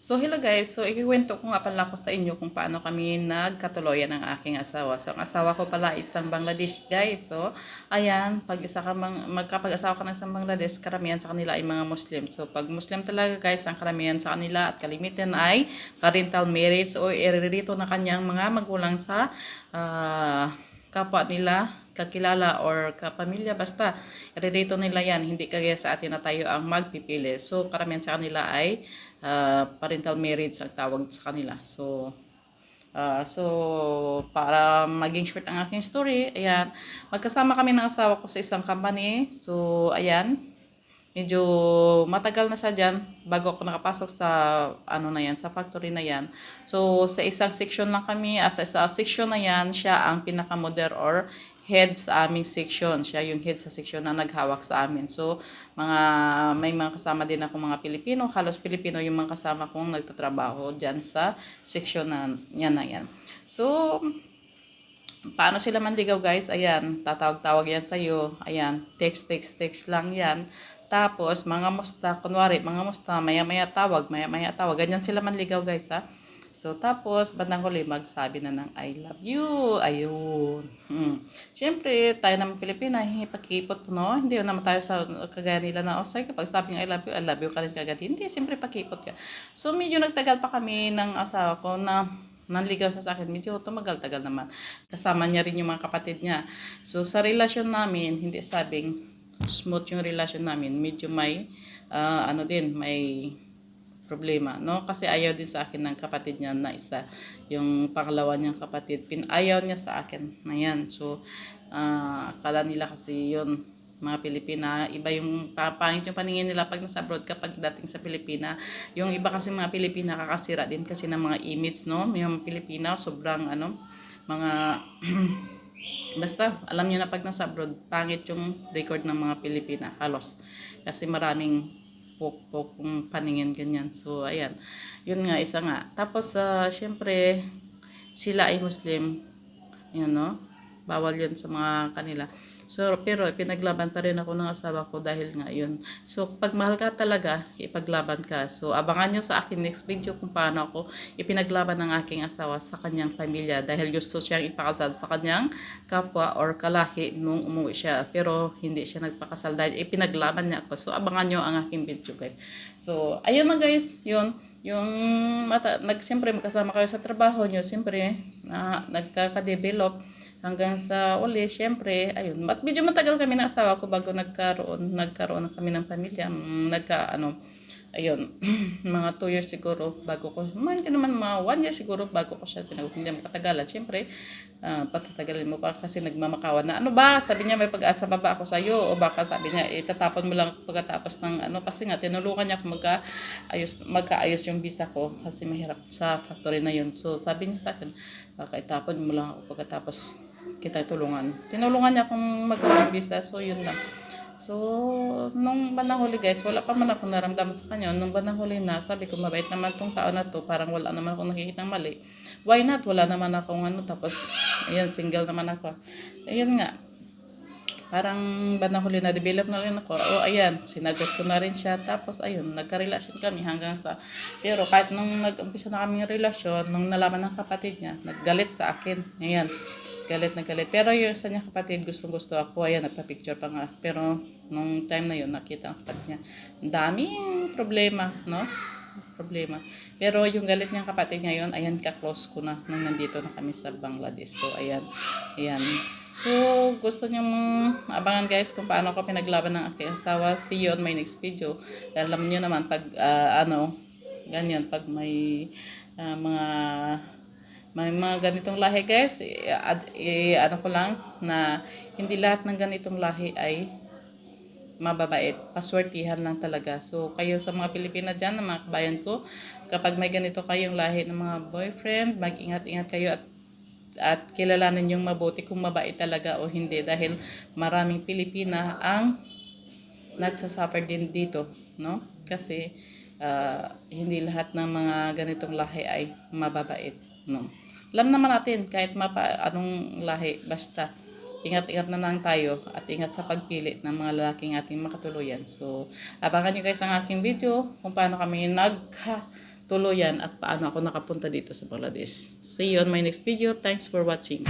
So hello guys, so ikikwento ko nga pala ko sa inyo kung paano kami nagkatuloyan ng aking asawa. So ang asawa ko pala isang Bangladesh guys. So ayan, pag isa ka magkapag-asawa ka ng isang Bangladesh, karamihan sa kanila ay mga Muslim. So pag Muslim talaga guys, ang karamihan sa kanila at kalimitan ay parental marriage o iririto na kanyang mga magulang sa kapwa nila kakilala or kapamilya, basta iririto nila yan, hindi kagaya sa atin na tayo ang magpipili. So karamihan sa kanila ay parental marriage ang tawag sa kanila. So para maging short ang aking story, ayan, magkasama kami ng asawa ko sa isang company. So ayan, medyo matagal na siya dyan bago ako nakapasok sa ano na yan, sa factory na yan. So sa isang section lang kami at sa isang section na yan, siya ang pinaka-mother or head sa aming section. Siya yung head sa section na naghawak sa amin. So may mga kasama din ako mga Pilipino, halos Pilipino yung mga kasama kong nagtatrabaho dyan sa section na yan. So paano sila manligaw guys? Ayan, tatawag-tawag yan sa'yo. Ayan, text lang yan. Tapos, mga musta, kunwari, mga musta, maya-maya tawag. Ganyan sila manligaw guys ha. So, tapos, bandang huli, magsabi na ng I love you. Ayun. Siyempre, tayo naman Pilipina, pakipot po, no? Hindi naman tayo sa kagaya nila na, oh, sorry, kapag sabing I love you ka rin kagad. Hindi, siyempre pakipot ka. So, medyo nagtagal pa kami ng asawa ko na nanligaw sa akin, medyo tumagal-tagal naman. Kasama niya rin yung mga kapatid niya. So, sa relasyon namin, hindi sabing smooth yung relasyon namin. Medyo may, may problema, no? Kasi ayaw din sa akin ng kapatid niya na isa. Yung pangalawa niyang kapatid, ayaw niya sa akin na yan. So, akala nila kasi yun, mga Pilipina, iba yung pangit yung paningin nila pag nasa abroad kapag dating sa Pilipina. Yung iba kasi mga Pilipina kakasira din kasi ng mga image, no? Yung Pilipina, sobrang mga basta, alam niyo na pag nasa abroad, pangit yung record ng mga Pilipina, halos. Kasi maraming pok-pok paningin ganyan. So, ayan. Yun nga, isa nga. Tapos, syempre, sila ay Muslim. Yan, no? Bawal yun sa mga kanila. So, pero pinaglaban pa rin ako ng asawa ko dahil nga yun. So, pag mahal ka talaga, ipaglaban ka. So, abangan nyo sa akin next video kung paano ako ipinaglaban ng aking asawa sa kanyang pamilya dahil gusto siyang ipakasal sa kanyang kapwa or kalahi nung umuwi siya. Pero, hindi siya nagpakasal dahil ipinaglaban niya ako. So, abangan nyo ang aking video guys. So, ayun na guys, yun. Yung siyempre magkasama kayo sa trabaho nyo, siyempre, nagkaka-develop hanggang sa uli, syempre, ayun. Medyo matagal kami ng asawa ko bago nagkaroon na kami ng pamilya. Ayun, mga 2 years siguro bago ko, hindi naman mga 1 year siguro bago ko siya sinagot. Hindi makatagalan. Syempre, patatagalin mo pa kasi nagmamakawan na, ano ba, sabi niya may pag-asa pa ba ako sa iyo? O baka sabi niya, itatapon mo lang pagkatapos ng kasi nga, tinulungan niya ako magkaayos yung visa ko kasi mahirap sa factory na yun. So, sabi niya sa akin, baka itapon mo lang ako pagkatapos kita tulungan. Tinulungan niya akong magawa ng visa. So, yun lang. So, nung bandang huli guys, wala pa man akong naramdaman sa kanya. Nung bandang huli na, sabi ko, mabait naman tong tao na to. Parang wala naman akong nakikitang mali. Why not? Wala naman akong Tapos, ayan, single naman ako. Ayun nga. Parang bandang huli na develop na rin ako. O, ayan, sinagot ko na rin siya. Tapos, ayun, nagka-relasyon kami hanggang sa... Pero kahit nung nag-umpisa na kami ng relasyon, nung nalaman ng kapatid niya, naggalit sa akin. Ayan. Galit na galit. Pero yung sa niya kapatid, gustong-gusto ako. Ayan, nagpa-picture pa nga. Pero nung time na yun, nakita ang kapatid niya. Ang daming problema, no? Problema. Pero yung galit niyang kapatid niya yun, ayan, ka-close ko na nung nandito na kami sa Bangladesh. So, ayan. Ayan. So, gusto niyo mong abangan guys kung paano ako pinaglaban ng aking asawa. See you on my next video. Alam niyo naman pag, ganyan, pag may mga ganitong lahi guys, ano ko lang na hindi lahat ng ganitong lahi ay mababait. Paswertihan lang talaga. So, kayo sa mga Pilipina dyan, na mga kabayan ko, kapag may ganito kayong lahi ng mga boyfriend, mag-ingat-ingat kayo at kilalanin yung mabuti kung mabait talaga o hindi. Dahil maraming Pilipina ang nagsasuffer din dito, no? Kasi, hindi lahat ng mga ganitong lahi ay mababait, no? Alam naman natin kahit anong lahi, basta ingat-ingat na lang tayo at ingat sa pagpili ng mga lalaking ating makatuluyan. So, abangan nyo guys ang aking video kung paano kami tuluyan at paano ako nakapunta dito sa Bangladesh. See you on my next video. Thanks for watching.